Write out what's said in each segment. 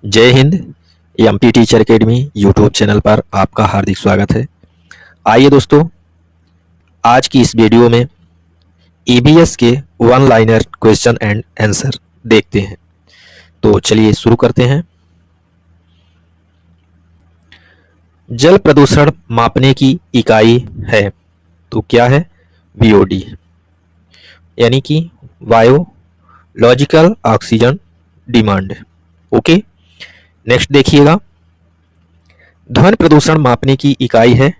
जय Hind. MP teacher academy YouTube channel पर आपका हार्दिक स्वागत है। आइए दोस्तों, आज की इस वीडियो में ईबीएस के one liner question and answer देखते हैं। तो चलिए शुरू करते हैं। जल प्रदूषण मापने की इकाई है तो क्या है? वीओडी, यानी कि biological oxygen demand. Okay, next देखिएगा। ध्वनि प्रदूषण मापने की इकाई है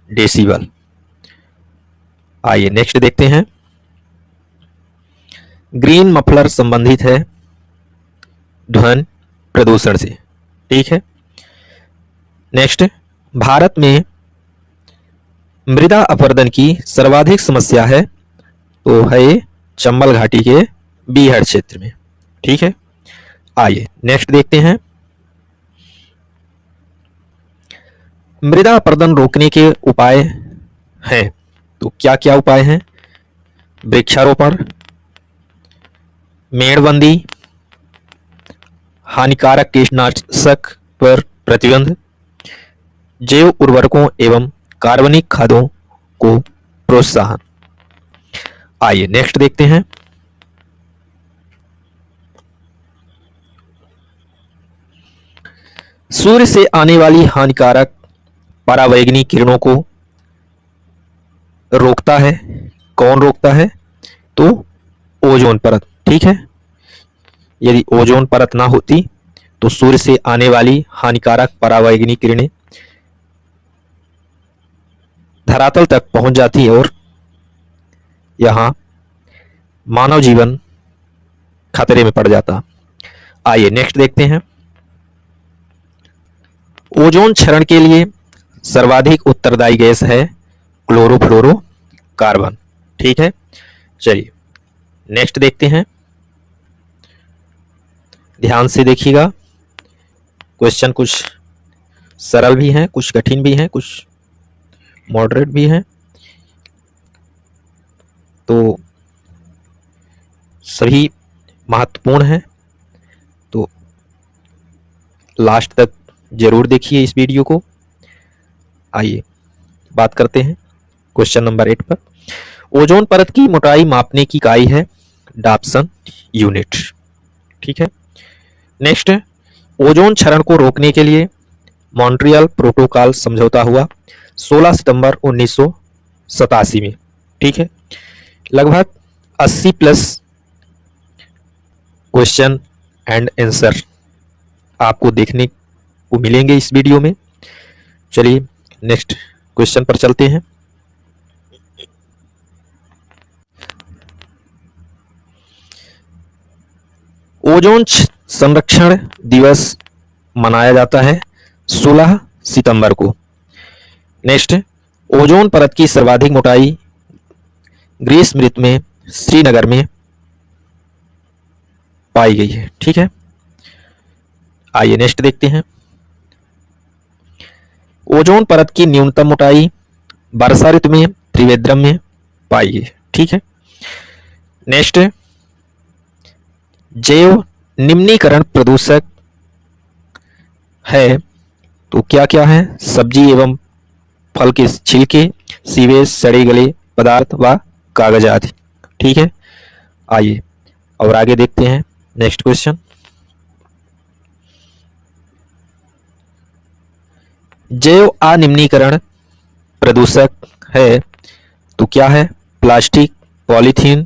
डेसिबल। आइए नेक्स्ट देखते हैं। ग्रीन मफलर संबंधित है ध्वनि प्रदूषण से। ठीक है। नेक्स्ट, भारत में मृदा अपरदन की सर्वाधिक समस्या है तो है ये चंबल घाटी के बीहड़ क्षेत्र में। ठीक है। आइए नेक्स्ट देखते हैं। मृदा अपरदन रोकने के उपाय हैं तो क्या क्या उपाय हैं? वृक्षारोपण, मेड़बंदी, हानिकारक कीटनाशक पर प्रतिबंध, जैव उर्वरकों एवं कार्बनिक खादों को प्रोत्साहन। आइए नेक्स्ट देखते हैं। सूर्य से आने वाली हानिकारक परावैंगनी किरणों को रोकता है। कौन रोकता है? तो ओजोन परत। ठीक है। यदि ओजोन परत ना होती तो सूर्य से आने वाली हानिकारक परावैंगनी किरणें धरातल तक पहुंच जाती और यहां मानव जीवन खतरे में पड़ जाता। आइए नेक्स्ट देखते हैं। ओजोन क्षरण के लिए सर्वाधिक उत्तरदायी गैस है क्लोरोफ्लोरोकार्बन। ठीक है। चलिए नेक्स्ट देखते हैं। ध्यान से देखिएगा। क्वेश्चन कुछ सरल भी हैं, कुछ कठिन भी हैं, कुछ मॉडरेट भी हैं, तो सभी महत्वपूर्ण हैं। तो लास्ट तक जरूर देखिए इस वीडियो को। आइए बात करते हैं क्वेश्चन नंबर 8 पर। ओजोन परत की मोटाई मापने की इकाई है डाप्सन यूनिट। ठीक है। नेक्स्ट, ओजोन क्षरण को रोकने के लिए मॉन्ट्रियल प्रोटोकॉल समझौता हुआ 16 सितंबर 1987 में। ठीक है। लगभग 80 प्लस क्वेश्चन एंड आंसर आपको देखने को मिलेंगे इस वीडियो में। चलिए नेक्स्ट क्वेश्चन पर चलते हैं। ओजोन संरक्षण दिवस मनाया जाता है 16 सितंबर को। नेक्स्ट, ओजोन परत की सर्वाधिक मोटाई ग्रीष्म ऋतु में श्रीनगर में पाई गई है। ठीक है। आइए नेक्स्ट देखते हैं। ओजोन परत की न्यूनतम मोटाई वर्षा ऋतु में त्रिवेंद्रम में पाई गई। ठीक है। नेक्स्ट, जैव निम्नीकरण प्रदूषक है तो क्या क्या है? सब्जी एवं फल के छिलके, सीवेज, सड़े गले पदार्थ व कागज आदि। ठीक है। आइए और आगे देखते हैं नेक्स्ट क्वेश्चन। जैव अनिम्नीकरण प्रदूषक है तो क्या है? प्लास्टिक, पॉलीथीन,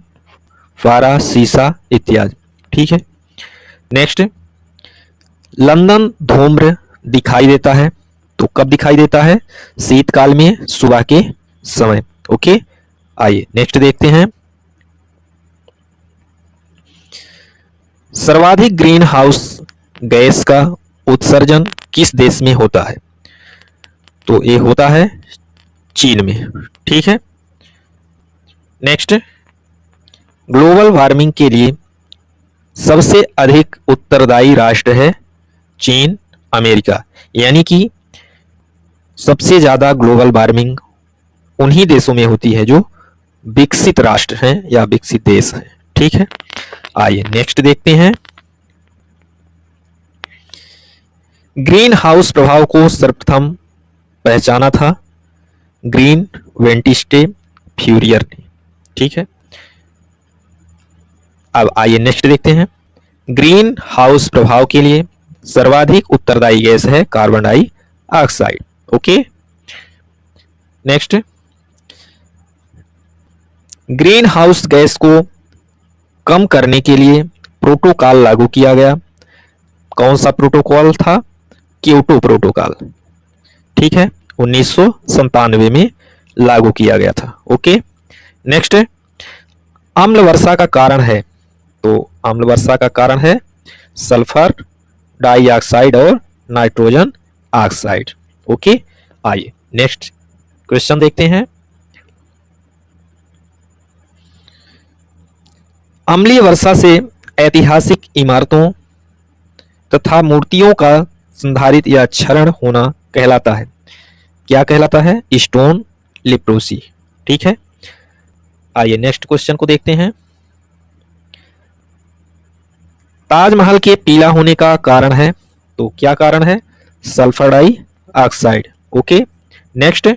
पारा, सीसा इत्यादि। ठीक है। नेक्स्ट, लंदन धूम्र दिखाई देता है तो कब दिखाई देता है? शीतकाल में सुबह के समय। ओके। आइए नेक्स्ट देखते हैं। सर्वाधिक ग्रीन हाउस गैस का उत्सर्जन किस देश में होता है? तो ये होता है चीन में। ठीक है। नेक्स्ट, ग्लोबल वार्मिंग के लिए सबसे अधिक उत्तरदायी राष्ट्र है चीन, अमेरिका। यानी कि सबसे ज्यादा ग्लोबल वार्मिंग उन्हीं देशों में होती है जो विकसित राष्ट्र हैं या विकसित देश हैं। ठीक है। आइए नेक्स्ट देखते हैं। ग्रीन हाउस प्रभाव को सर्वप्रथम पहचाना था ग्रीन वेंटिस्टे फ्यूरियर ने। ठीक है, अब आइए नेक्स्ट देखते हैं। ग्रीन हाउस प्रभाव के लिए सर्वाधिक उत्तरदायी गैस है carbon dioxide. Okay, next, green house gas को कम करने के लिए प्रोटोकॉल लागू किया गया। कौन सा प्रोटोकॉल था? Kyoto protocol. ठीक है, 1997 में लागू किया गया था। ओके, नेक्स्ट, अम्ल वर्षा का कारण है, तो अम्ल वर्षा का कारण है सल्फर डाइऑक्साइड और नाइट्रोजन ऑक्साइड। ओके, आइए नेक्स्ट क्वेश्चन देखते हैं। अम्लीय वर्षा से ऐतिहासिक इमारतों तथा मूर्तियों का संधारित या क्षरण होना कहलाता है। क्या कहलाता है? Stone leprosy. ठीक है, आइए नेक्स्ट क्वेश्चन को देखते हैं। ताजमहल के पीला होने का कारण है, तो क्या कारण है? Sulphur dioxide. ओके, नेक्स्ट,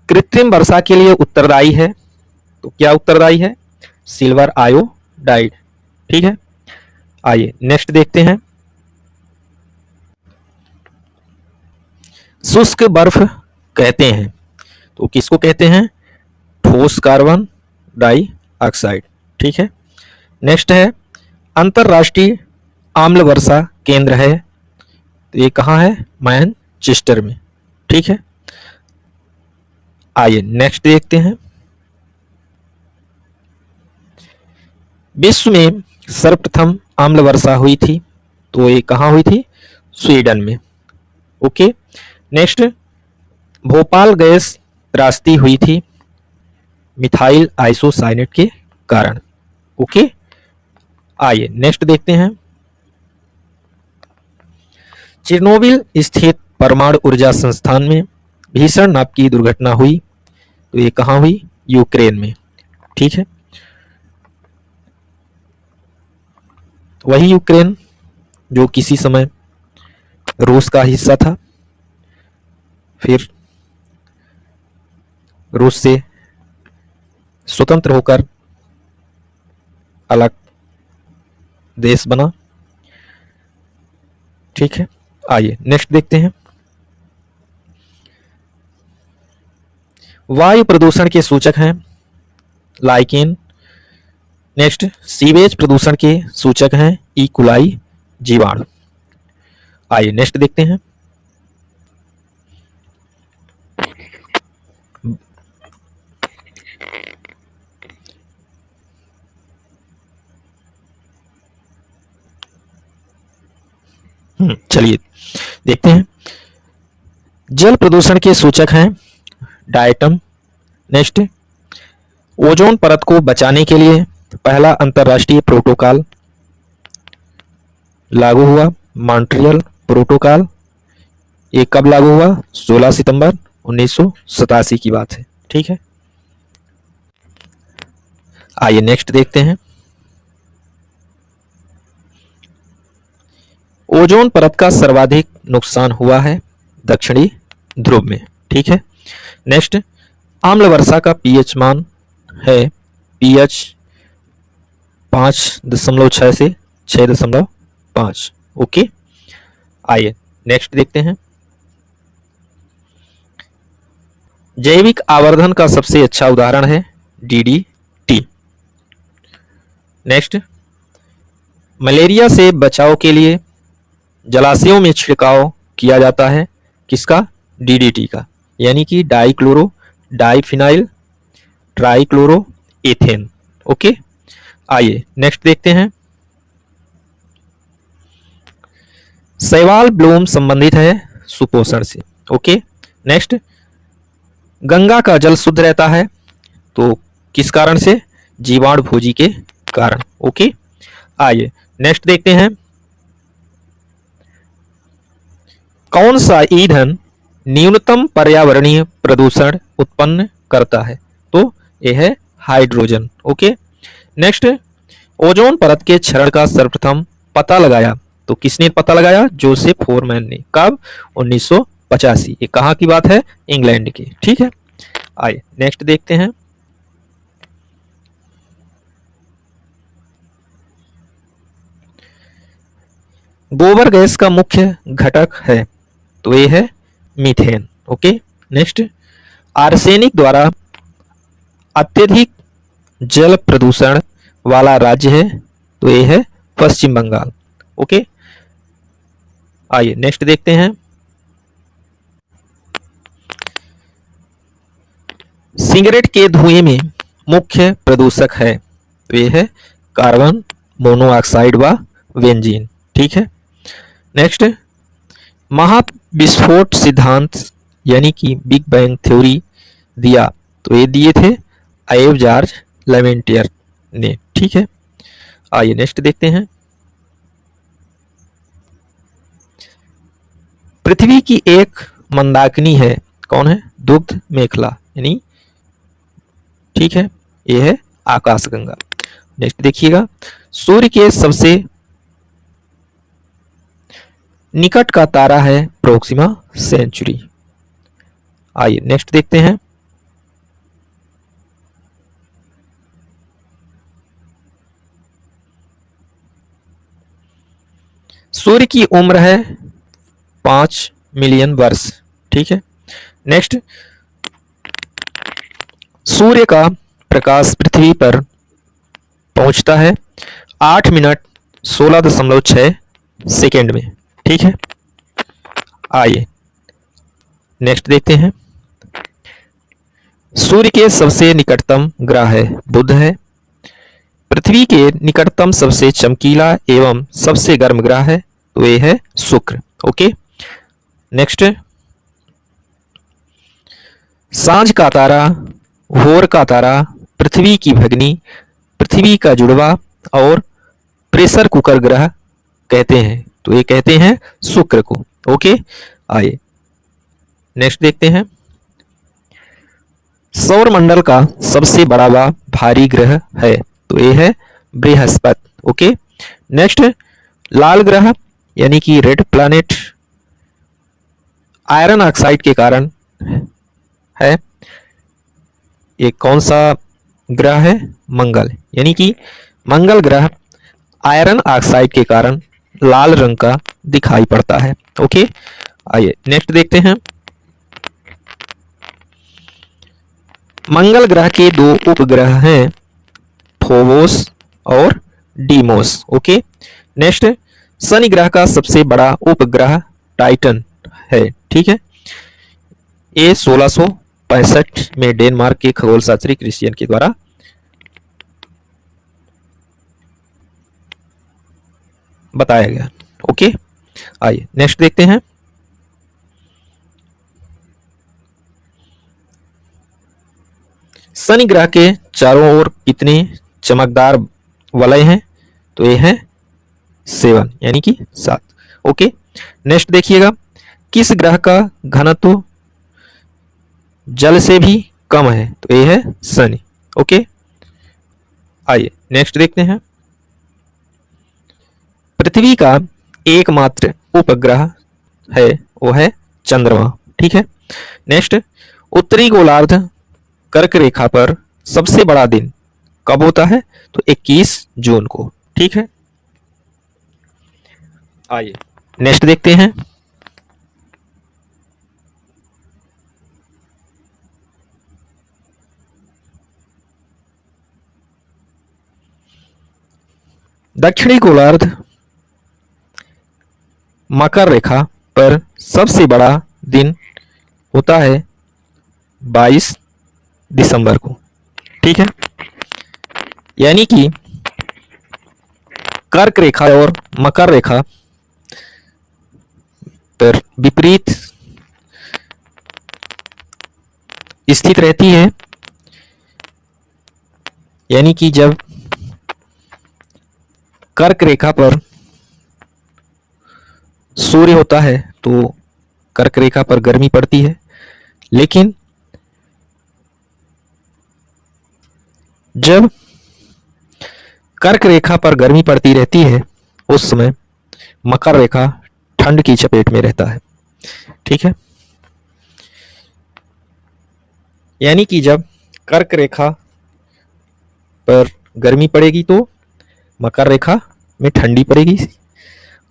कृत्रिम वर्षा के लिए उत्तरदायी है, तो क्या उत्तरदायी है? Silver iodide. ठीक है, आइए नेक्स्ट देखते हैं। शुष्क बर्फ कहते हैं, तो किसको कहते हैं? ठोस कार्बन डाइऑक्साइड। ठीक है, नेक्स्ट है अंतरराष्ट्रीय आम्ल वर्षा केंद्र है, तो ये कहाँ है? मैनचेस्टर में। ठीक है, आइए नेक्स्ट देखते हैं। विश्व में सर्वप्रथम आम्ल वर्षा हुई थी, तो ये कहाँ हुई थी? स्वीडन में। ओके, नेक्स्ट, भोपाल गैस त्रासदी हुई थी मिथाइल आइसोसाइनेट के कारण। ओके, आइए नेक्स्ट देखते हैं। चिरनोबिल स्थित परमाणु ऊर्जा संस्थान में भीषण नाप की दुर्घटना हुई, तो ये कहाँ हुई? यूक्रेन में। ठीक है, वही यूक्रेन जो किसी समय रूस का हिस्सा था, फिर रूस से स्वतंत्र होकर अलग देश बना। ठीक है, आइए नेक्स्ट देखते हैं। वायु प्रदूषण के सूचक हैं लाइकेन। नेक्स्ट, सीवेज प्रदूषण के सूचक हैं इकोलाई जीवाणु। आइए नेक्स्ट देखते हैं। चलिए देखते हैं। जल प्रदूषण के सूचक हैं डायटम। नेक्स्ट, ओजोन परत को बचाने के लिए पहला अंतरराष्ट्रीय प्रोटोकॉल लागू हुआ, मॉन्ट्रियल प्रोटोकॉल। ये कब लागू हुआ? 16 सितंबर 1987 की बात है। ठीक है, आइए नेक्स्ट देखते हैं। ओजोन परत का सर्वाधिक नुकसान हुआ है दक्षिणी ध्रुव में। ठीक है, नेक्स्ट, आम्ल वर्षा का पीएच मान है पीएच 5.6 से 6.5। ओके, आइए नेक्स्ट देखते हैं। जैविक आवर्धन का सबसे अच्छा उदाहरण है डीडीटी। नेक्स्ट, मलेरिया से बचाव के लिए जलाशयों में छिड़काव किया जाता है किसका? डीडीटी का, यानी कि dichloro diphenyl trichloro ethane. Okay, आइए नेक्स्ट देखते हैं। शैवाल ब्लूम संबंधित है सुपोषण से। ओके, नेक्स्ट, गंगा का जल शुद्ध रहता है, तो किस कारण से? जीवाणु भोजी के कारण। ओके, आइए नेक्स्ट देखते हैं। कौन सा ईंधन न्यूनतम पर्यावरणीय प्रदूषण उत्पन्न करता है? तो यह है हाइड्रोजन। ओके, नेक्स्ट, ओजोन परत के क्षरण का सर्वप्रथम पता लगाया तो किसने पता लगाया? जोसेफ फोरमैन ने। कब? 1985। ये कहाँ की बात है? इंग्लैंड की। ठीक है, आइए नेक्स्ट देखते हैं। गोबर गैस का मुख्य घटक है, तो ये है मीथेन। ओके, नेक्स्ट, आर्सेनिक द्वारा अत्यधिक जल प्रदूषण वाला राज्य है, तो ये है पश्चिम बंगाल। ओके, आइए नेक्स्ट देखते हैं। सिगरेट के धुएं में मुख्य प्रदूषक है, तो ये है कार्बन मोनोऑक्साइड व बेंजीन। ठीक है, नेक्स्ट, महाविस्फोट सिद्धांत यानी कि बिग बैंग थ्योरी दिया, तो ये दिए थे आइव जॉर्ज लेवेंटियर ने। ठीक है, आइए नेक्स्ट देखते हैं। पृथ्वी की एक मंदाकिनी है, कौन है? दुग्ध मेखला, यानी ठीक है, ये है आकाशगंगा। नेक्स्ट देखिएगा, सूर्य के सबसे निकट का तारा है प्रोक्सिमा सेंचुरी। आइए नेक्स्ट देखते हैं। सूर्य की उम्र है 5 मिलियन वर्ष। ठीक है, नेक्स्ट, सूर्य का प्रकाश पृथ्वी पर पहुंचता है 8 मिनट 16.6 सेकेंड में। ठीक है, आइए नेक्स्ट देखते हैं। सूर्य के सबसे निकटतम ग्रह है बुध है। पृथ्वी के निकटतम सबसे चमकीला एवं सबसे गर्म ग्रह है, तो ये है शुक्र। ओके, नेक्स्ट, सांझ का तारा, भोर का तारा, पृथ्वी की भगिनी, पृथ्वी का जुड़वा और प्रेशर कुकर ग्रह कहते हैं, तो ये कहते हैं शुक्र को। ओके, आइए नेक्स्ट देखते हैं। सौर मंडल का सबसे बड़ा व भारी ग्रह है, तो ये है बृहस्पति। ओके, नेक्स्ट, लाल ग्रह यानी कि रेड प्लैनेट आयरन ऑक्साइड के कारण है। ये कौन सा ग्रह है? मंगल, यानी कि मंगल ग्रह आयरन ऑक्साइड के कारण लाल रंग का दिखाई पड़ता है। ओके, आइए नेक्स्ट देखते हैं। मंगल ग्रह के 2 उपग्रह हैं, फोबोस और डीमोस। ओके, नेक्स्ट, शनि ग्रह का सबसे बड़ा उपग्रह टाइटन है। ठीक है, ये 1665 में डेनमार्क के खगोलशास्त्री क्रिश्चियन के द्वारा बताया गया। ओके, आइए नेक्स्ट देखते हैं। शनि ग्रह के चारों ओर कितने चमकदार वलय हैं? तो ये है 7, यानी कि 7। ओके, नेक्स्ट देखिएगा, किस ग्रह का घनत्व जल से भी कम है? तो ये है शनि। ओके, आइए नेक्स्ट देखते हैं। पृथ्वी का एकमात्र उपग्रह है, वो है चंद्रमा। ठीक है, नेक्स्ट, उत्तरी गोलार्ध कर्क रेखा पर सबसे बड़ा दिन कब होता है? तो 21 जून को। ठीक है, आइए नेक्स्ट देखते हैं। दक्षिणी गोलार्ध मकर रेखा पर सबसे बड़ा दिन होता है 22 दिसंबर को। ठीक है, यानी कि कर्क रेखा और मकर रेखा पर विपरीत स्थित रहती है, यानी कि जब कर्क रेखा पर सूर्य होता है तो कर्क रेखा पर गर्मी पड़ती है, लेकिन जब कर्क रेखा पर गर्मी पड़ती रहती है उस समय मकर रेखा ठंड की चपेट में रहता है। ठीक है, यानी कि जब कर्क रेखा पर गर्मी पड़ेगी तो मकर रेखा में ठंडी पड़ेगी,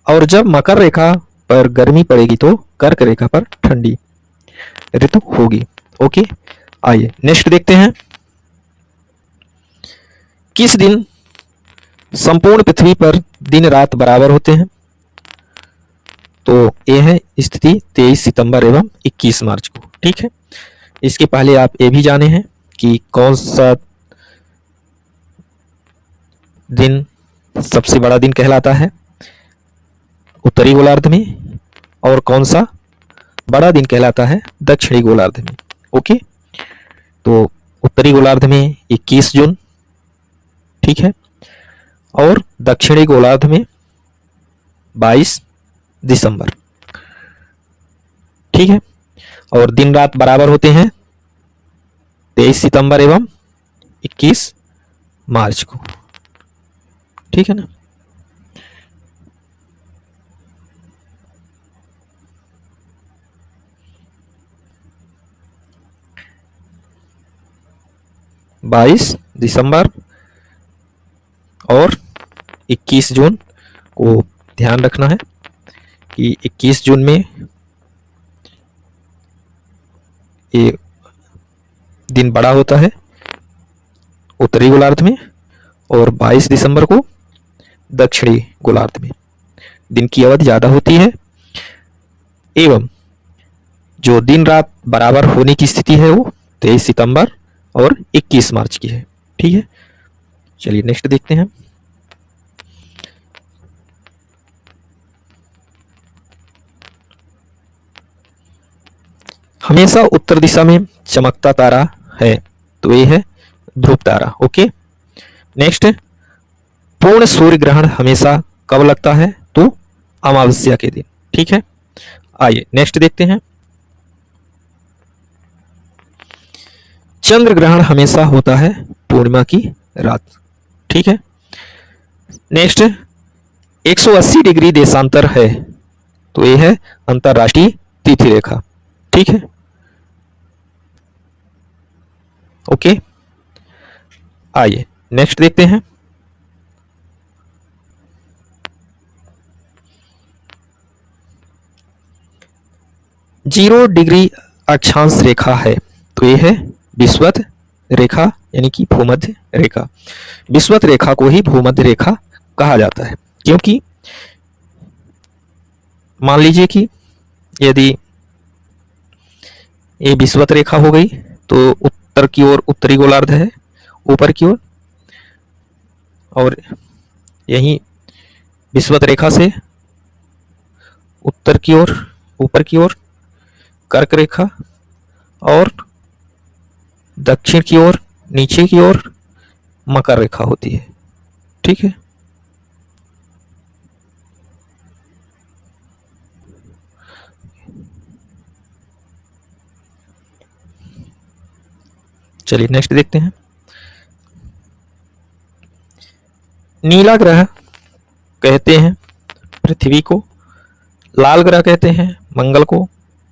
और जब मकर रेखा पर गर्मी पड़ेगी तो कर्क रेखा पर ठंडी ऋतु होगी। ओके, आइए नेक्स्ट देखते हैं। किस दिन संपूर्ण पृथ्वी पर दिन रात बराबर होते हैं? तो ये है स्थिति 23 सितंबर एवं 21 मार्च को। ठीक है, इसके पहले आप ये भी जाने हैं कि कौन सा दिन सबसे बड़ा दिन कहलाता है उत्तरी गोलार्ध में, और कौन सा बड़ा दिन कहलाता है दक्षिणी गोलार्ध में। ओके, तो उत्तरी गोलार्ध में 21 जून, ठीक है, और दक्षिणी गोलार्ध में 22 दिसंबर। ठीक है, और दिन रात बराबर होते हैं 23 सितंबर एवं 21 मार्च को। ठीक है ना। बाईस दिसंबर और 21 जून को ध्यान रखना है कि 21 जून में ये दिन बड़ा होता है उत्तरी गोलार्ध में, और 22 दिसंबर को दक्षिणी गोलार्ध में दिन की अवधि ज्यादा होती है, एवं जो दिन रात बराबर होने की स्थिति है वो 23 सितंबर और 21 मार्च की है। ठीक है, चलिए नेक्स्ट देखते हैं। हमेशा उत्तर दिशा में चमकता तारा है तो ये है ध्रुव तारा। ओके, नेक्स्ट, पूर्ण सूर्य ग्रहण हमेशा कब लगता है? तो अमावस्या के दिन। ठीक है, आइए नेक्स्ट देखते हैं। चंद्र ग्रहण हमेशा होता है पूर्णिमा की रात। ठीक है, नेक्स्ट, 180 डिग्री देशांतर है तो यह है अंतरराष्ट्रीय तिथि रेखा। ठीक है, ओके, आइए नेक्स्ट देखते हैं। जीरो डिग्री अक्षांश रेखा है तो यह है विषुवत रेखा, यानी कि भूमध्य रेखा। विषुवत रेखा को ही भूमध्य रेखा कहा जाता है, क्योंकि मान लीजिए कि यदि ये विषुवत रेखा हो गई तो उत्तर की ओर उत्तरी गोलार्ध है ऊपर की ओर, और यही विषुवत रेखा से उत्तर की ओर ऊपर की ओर कर्क रेखा, और दक्षिण की ओर नीचे की ओर मकर रेखा होती है। ठीक है, चलिए नेक्स्ट देखते हैं। नीला ग्रह कहते हैं पृथ्वी को, लाल ग्रह कहते हैं मंगल को,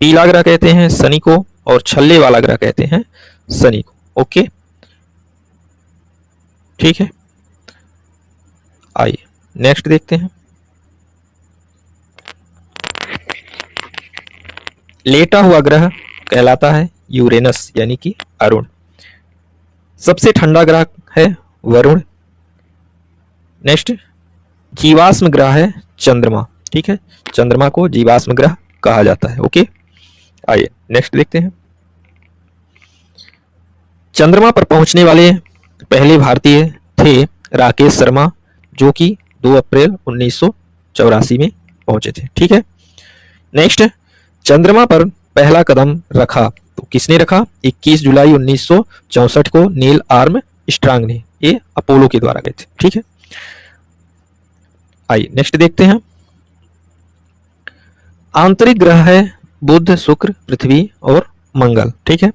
पीला ग्रह कहते हैं शनि को, और छल्ले वाला ग्रह कहते हैं शनि को। ओके, ठीक है, आइए नेक्स्ट देखते हैं। लेटा हुआ ग्रह कहलाता है यूरेनस, यानी कि अरुण। सबसे ठंडा ग्रह है वरुण। नेक्स्ट, जीवाश्म ग्रह है चंद्रमा। ठीक है, चंद्रमा को जीवाश्म ग्रह कहा जाता है। ओके, आइए नेक्स्ट देखते हैं। चंद्रमा पर पहुंचने वाले पहले भारतीय थे राकेश शर्मा, जो कि 2 अप्रैल 1984 में पहुंचे थे। ठीक है, नेक्स्ट, चंद्रमा पर पहला कदम रखा तो किसने रखा? 21 जुलाई 1964 को नील आर्म स्ट्रांग ने, ये अपोलो के द्वारा गए थे। ठीक है, आइए नेक्स्ट देखते हैं। आंतरिक ग्रह है बुध, शुक्र, पृथ्वी और मंगल। ठीक है,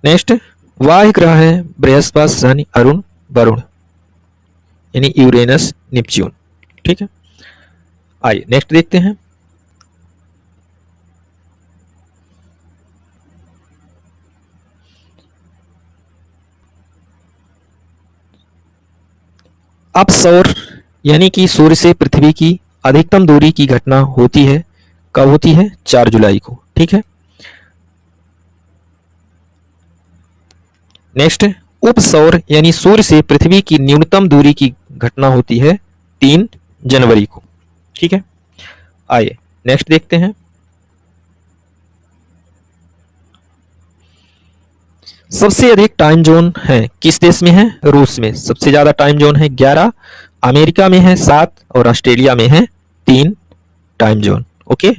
नेक्स्ट, बाह्य ग्रह है बृहस्पति, शनि, अरुण, वरुण, यानी यूरेनस, नेपच्यून। ठीक है, आइए नेक्स्ट देखते हैं। अपसौर यानी कि सूर्य से पृथ्वी की अधिकतम दूरी की घटना होती है, कब होती है? 4 जुलाई को। ठीक है। नेक्स्ट, उपसौर यानी सूर्य से पृथ्वी की न्यूनतम दूरी की घटना होती है 3 जनवरी को। ठीक है। आइए नेक्स्ट देखते हैं। सबसे अधिक टाइम जोन है किस देश में है? रूस में। सबसे ज्यादा टाइम जोन है 11, अमेरिका में है 7 और ऑस्ट्रेलिया में है 3 टाइम जोन। ओके।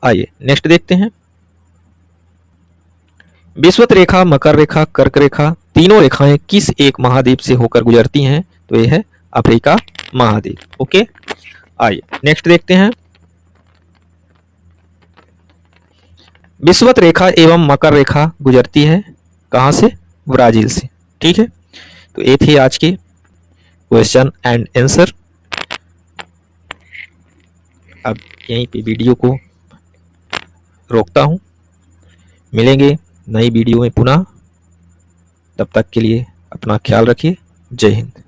आइए नेक्स्ट देखते हैं। विषुवत रेखा, मकर रेखा, कर्क रेखा तीनों रेखाएं किस एक महाद्वीप से होकर गुजरती हैं? तो यह है अफ्रीका महाद्वीप। ओके। आइए नेक्स्ट देखते हैं। विषुवत रेखा एवं मकर रेखा गुजरती है कहां से? ब्राजील से। ठीक है। तो ये थे आज के क्वेश्चन एंड आंसर। अब यहीं पे वीडियो को रोकता हूं, मिलेंगे नई वीडियो में पुनः। तब तक के लिए अपना ख्याल रखिए। जय हिंद।